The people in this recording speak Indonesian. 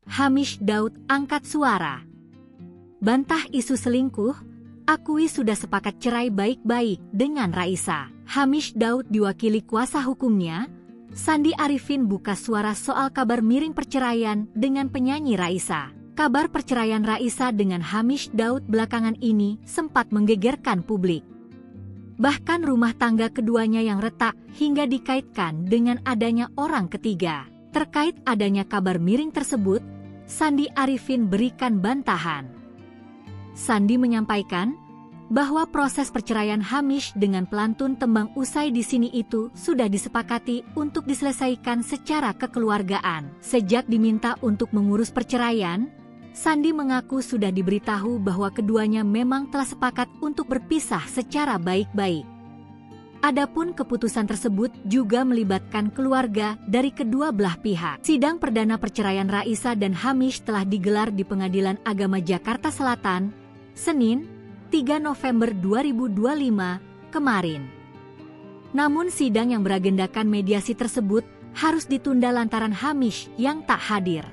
Hamish Daud angkat suara. Bantah isu selingkuh, akui sudah sepakat cerai baik-baik dengan Raisa. Hamish Daud diwakili kuasa hukumnya, Sandi Arifin buka suara soal kabar miring perceraian dengan penyanyi Raisa. Kabar perceraian Raisa dengan Hamish Daud belakangan ini sempat menggegerkan publik. Bahkan rumah tangga keduanya yang retak hingga dikaitkan dengan adanya orang ketiga. Terkait adanya kabar miring tersebut, Sandi Arifin berikan bantahan. Sandi menyampaikan bahwa proses perceraian Hamish dengan pelantun tembang Usai di Sini itu sudah disepakati untuk diselesaikan secara kekeluargaan. Sejak diminta untuk mengurus perceraian, Sandi mengaku sudah diberitahu bahwa keduanya memang telah sepakat untuk berpisah secara baik-baik. Adapun keputusan tersebut juga melibatkan keluarga dari kedua belah pihak. Sidang perdana perceraian Raisa dan Hamish telah digelar di Pengadilan Agama Jakarta Selatan, Senin, 3 November 2025 kemarin. Namun sidang yang beragendakan mediasi tersebut harus ditunda lantaran Hamish yang tak hadir.